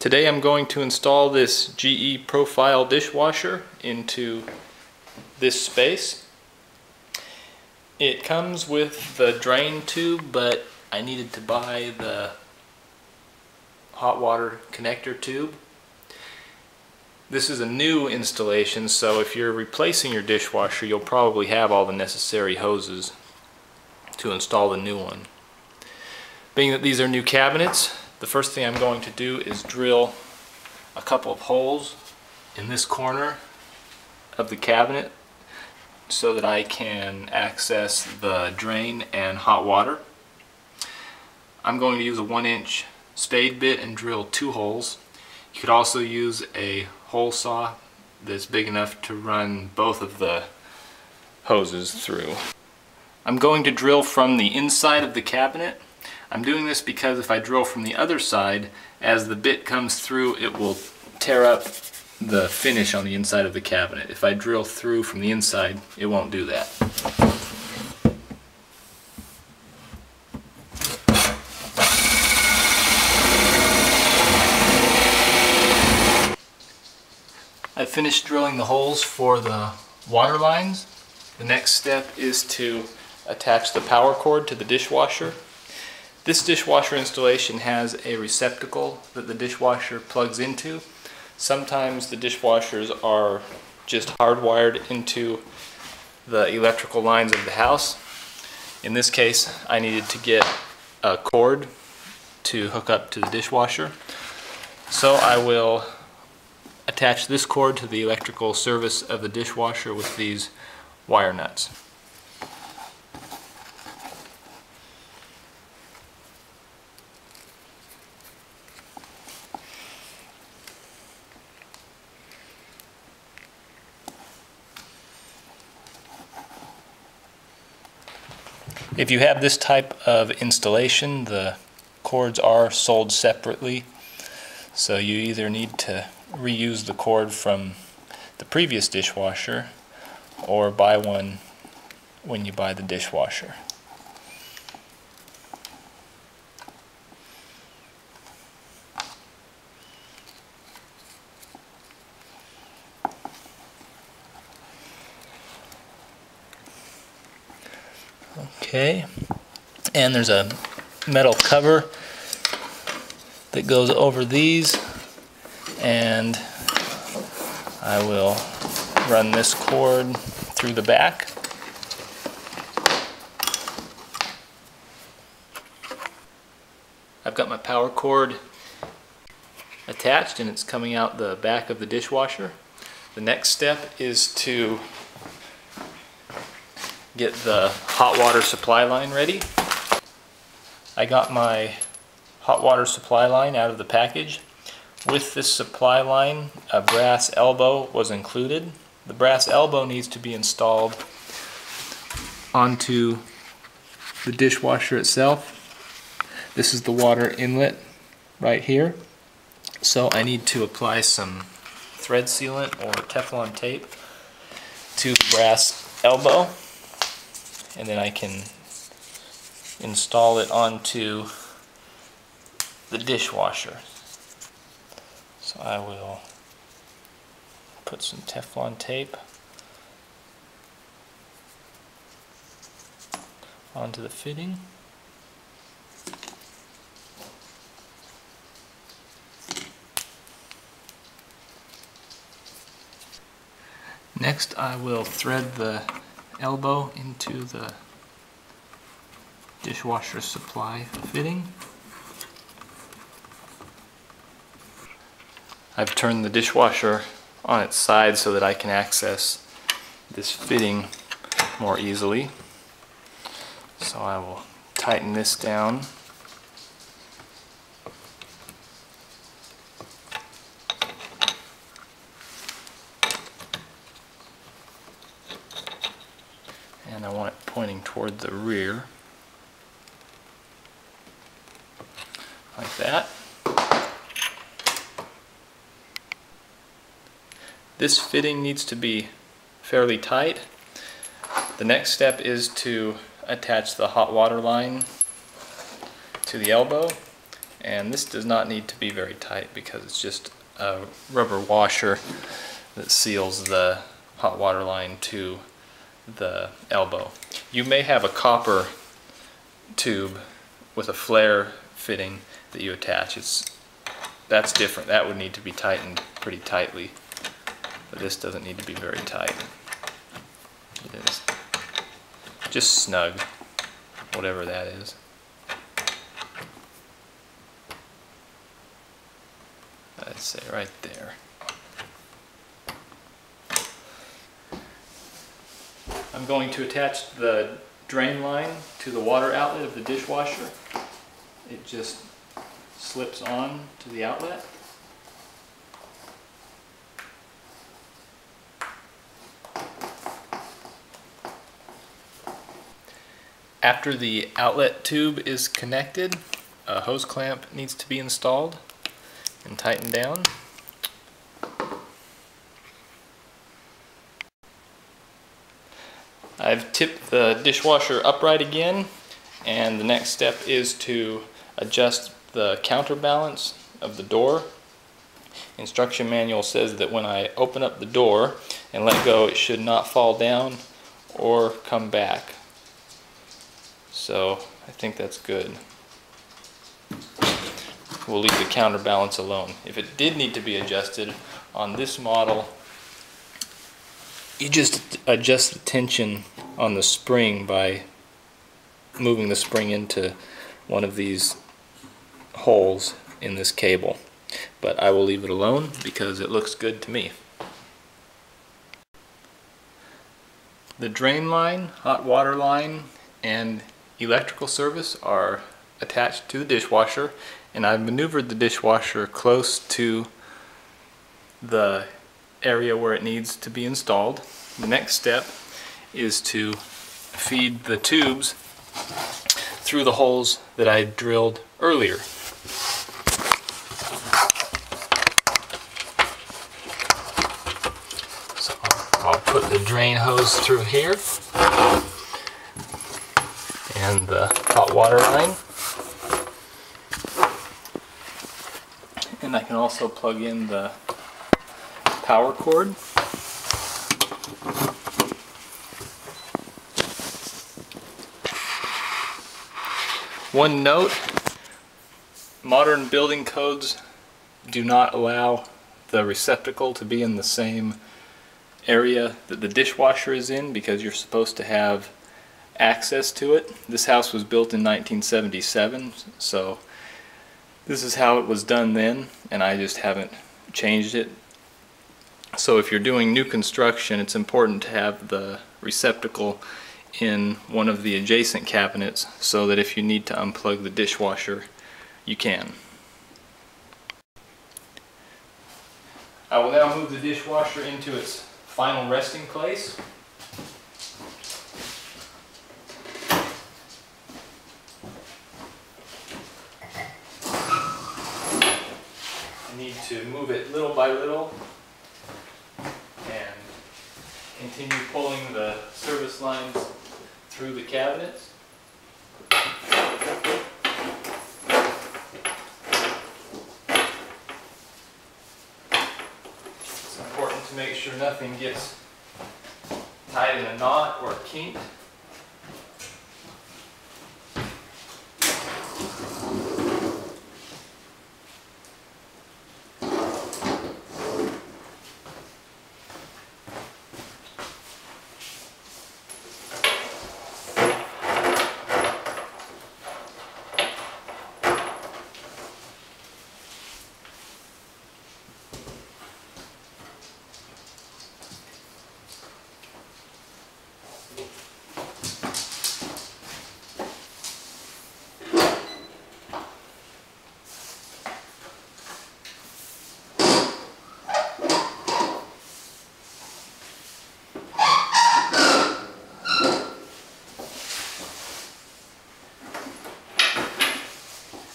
Today I'm going to install this GE profile dishwasher into this space. It comes with the drain tube, but I needed to buy the hot water connector tube. This is a new installation, so if you're replacing your dishwasher, you'll probably have all the necessary hoses to install the new one. Being that these are new cabinets, the first thing I'm going to do is drill a couple of holes in this corner of the cabinet so that I can access the drain and hot water. I'm going to use a 1-inch spade bit and drill 2 holes. You could also use a hole saw that's big enough to run both of the hoses through. I'm going to drill from the inside of the cabinet. I'm doing this because if I drill from the other side, as the bit comes through, it will tear up the finish on the inside of the cabinet. If I drill through from the inside, it won't do that. I've finished drilling the holes for the water lines. The next step is to attach the power cord to the dishwasher. This dishwasher installation has a receptacle that the dishwasher plugs into. Sometimes the dishwashers are just hardwired into the electrical lines of the house. In this case, I needed to get a cord to hook up to the dishwasher. So I will attach this cord to the electrical service of the dishwasher with these wire nuts. If you have this type of installation, the cords are sold separately, so you either need to reuse the cord from the previous dishwasher or buy one when you buy the dishwasher. Okay, and there's a metal cover that goes over these, and I will run this cord through the back. I've got my power cord attached and it's coming out the back of the dishwasher. The next step is to get the hot water supply line ready. I got my hot water supply line out of the package. With this supply line, a brass elbow was included. The brass elbow needs to be installed onto the dishwasher itself. This is the water inlet right here. So I need to apply some thread sealant or Teflon tape to the brass elbow, and then I can install it onto the dishwasher. So I will put some Teflon tape onto the fitting. Next I will thread the elbow into the dishwasher supply fitting. I've turned the dishwasher on its side so that I can access this fitting more easily. So I will tighten this down. And I want it pointing toward the rear, like that. This fitting needs to be fairly tight. The next step is to attach the hot water line to the elbow, And this does not need to be very tight because it's just a rubber washer that seals the hot water line to the elbow. You may have a copper tube with a flare fitting that you attach. That's different. That would need to be tightened pretty tightly, but this doesn't need to be very tight. It is just snug, whatever that is. I'd say right there. I'm going to attach the drain line to the water outlet of the dishwasher. It just slips on to the outlet. After the outlet tube is connected, a hose clamp needs to be installed and tightened down. I've tipped the dishwasher upright again, and the next step is to adjust the counterbalance of the door. Instruction manual says that when I open up the door and let go, it should not fall down or come back. So I think that's good. We'll leave the counterbalance alone. If it did need to be adjusted on this model, you just adjust the tension on the spring by moving the spring into one of these holes in this cable. But I will leave it alone because it looks good to me. The drain line, hot water line, and electrical service are attached to the dishwasher, and I've maneuvered the dishwasher close to the area where it needs to be installed. The next step is to feed the tubes through the holes that I drilled earlier. So I'll put the drain hose through here and the hot water line, and I can also plug in the power cord. One note, modern building codes do not allow the receptacle to be in the same area that the dishwasher is in because you're supposed to have access to it. This house was built in 1977, so this is how it was done then, and I just haven't changed it. So if you're doing new construction, it's important to have the receptacle in one of the adjacent cabinets so that if you need to unplug the dishwasher, you can. I will now move the dishwasher into its final resting place. I need to move it little by little and continue pulling the service lines through the cabinets. It's important to make sure nothing gets tied in a knot or kinked.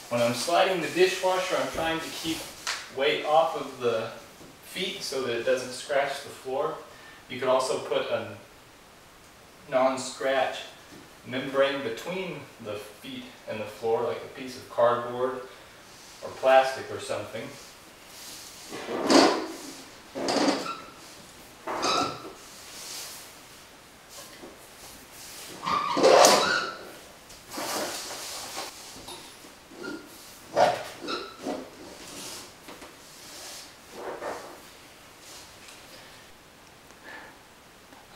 When I'm sliding the dishwasher, I'm trying to keep weight off of the feet so that it doesn't scratch the floor. You could also put a non-scratch membrane between the feet and the floor, like a piece of cardboard or plastic or something.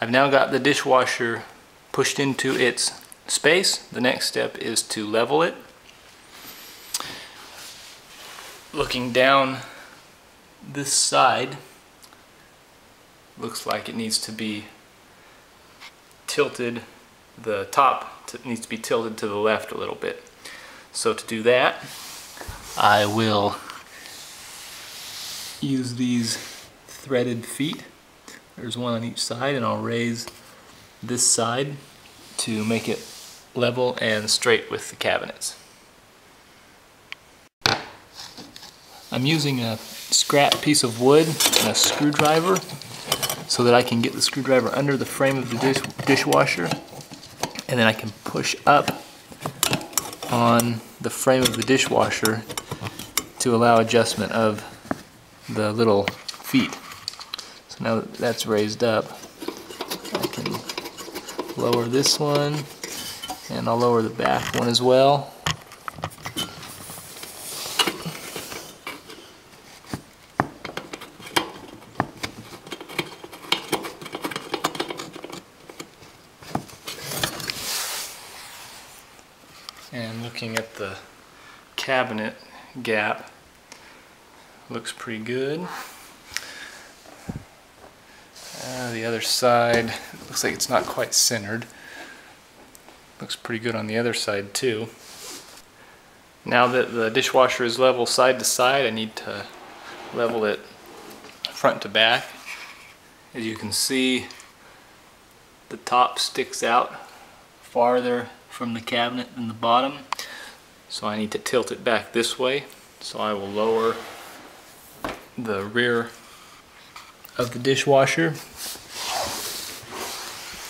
I've now got the dishwasher pushed into its space. The next step is to level it. Looking down this side, looks like it needs to be tilted, the top needs to be tilted to the left a little bit. So to do that, I will use these threaded feet. There's one on each side, and I'll raise this side to make it level and straight with the cabinets. I'm using a scrap piece of wood and a screwdriver so that I can get the screwdriver under the frame of the dishwasher, and then I can push up on the frame of the dishwasher to allow adjustment of the little feet. So now that that's raised up, I can lower this one, and I'll lower the back one as well. And looking at the cabinet gap, looks pretty good. The other side, looks like it's not quite centered. Looks pretty good on the other side too. Now that the dishwasher is level side to side, I need to level it front to back. As you can see, the top sticks out farther from the cabinet than the bottom, so I need to tilt it back this way. So I will lower the rear of the dishwasher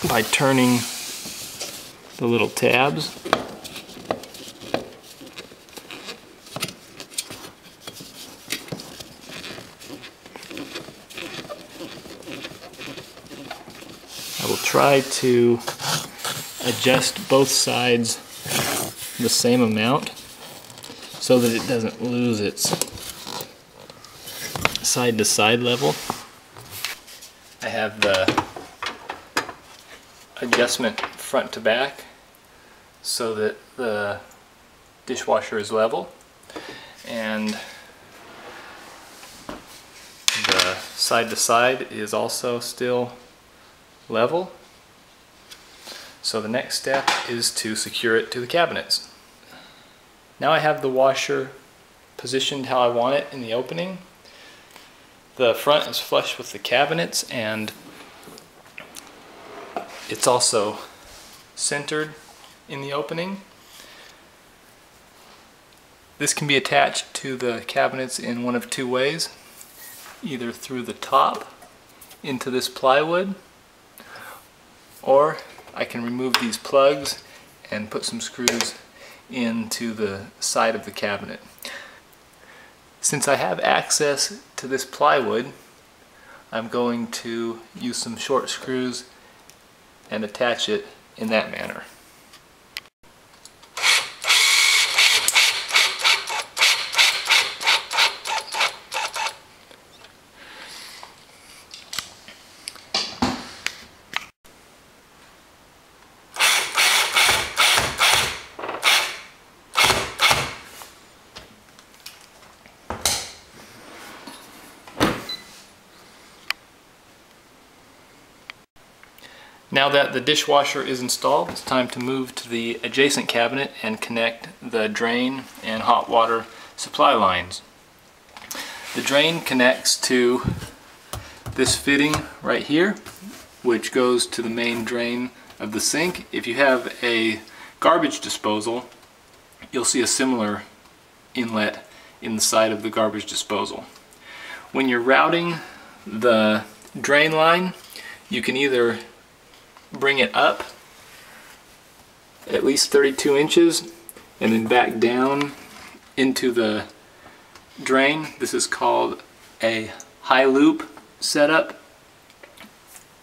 by turning the little tabs. I will try to adjust both sides the same amount so that it doesn't lose its side to side level. I have the adjustment front to back so that the dishwasher is level, and the side to side is also still level. So the next step is to secure it to the cabinets. Now I have the washer positioned how I want it in the opening. The front is flush with the cabinets, and it's also centered in the opening. This can be attached to the cabinets in one of two ways, either through the top into this plywood, or I can remove these plugs and put some screws into the side of the cabinet. Since I have access to this plywood, I'm going to use some short screws and attach it in that manner. Now that the dishwasher is installed, it's time to move to the adjacent cabinet and connect the drain and hot water supply lines. The drain connects to this fitting right here, which goes to the main drain of the sink. If you have a garbage disposal, you'll see a similar inlet in the side of the garbage disposal. When you're routing the drain line, you can either bring it up at least 32 inches and then back down into the drain. This is called a high loop setup.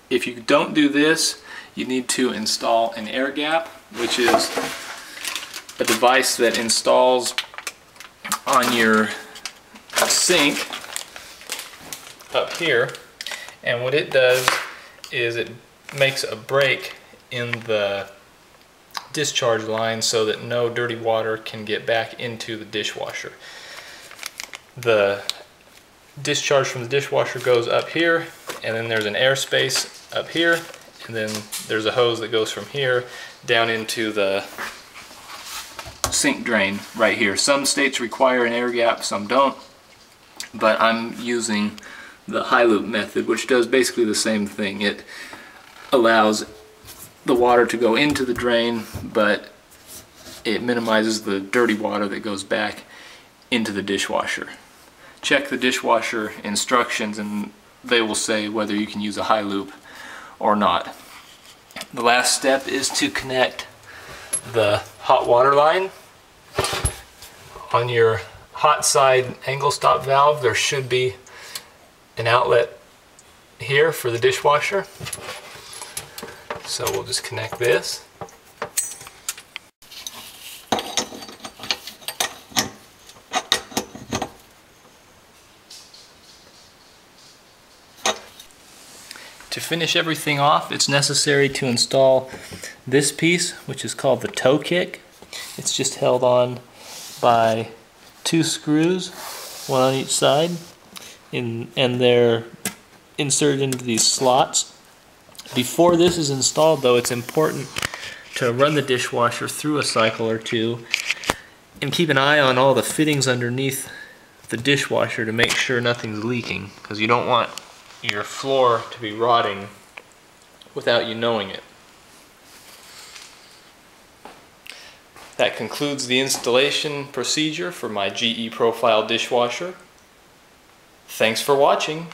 If you don't do this, you need to install an air gap, which is a device that installs on your sink up here, and what it does is it makes a break in the discharge line so that no dirty water can get back into the dishwasher. The discharge from the dishwasher goes up here, and then there's an air space up here, and then there's a hose that goes from here down into the sink drain right here. Some states require an air gap, some don't, but I'm using the high loop method, which does basically the same thing. It allows the water to go into the drain, but it minimizes the dirty water that goes back into the dishwasher. Check the dishwasher instructions and they will say whether you can use a high loop or not. The last step is to connect the hot water line. On your hot side angle stop valve, there should be an outlet here for the dishwasher. So we'll just connect this. To finish everything off, it's necessary to install this piece, which is called the toe kick. It's just held on by 2 screws, one on each side, and they're inserted into these slots. Before this is installed, though, it's important to run the dishwasher through a cycle or two and keep an eye on all the fittings underneath the dishwasher to make sure nothing's leaking, because you don't want your floor to be rotting without you knowing it. That concludes the installation procedure for my GE Profile dishwasher. Thanks for watching.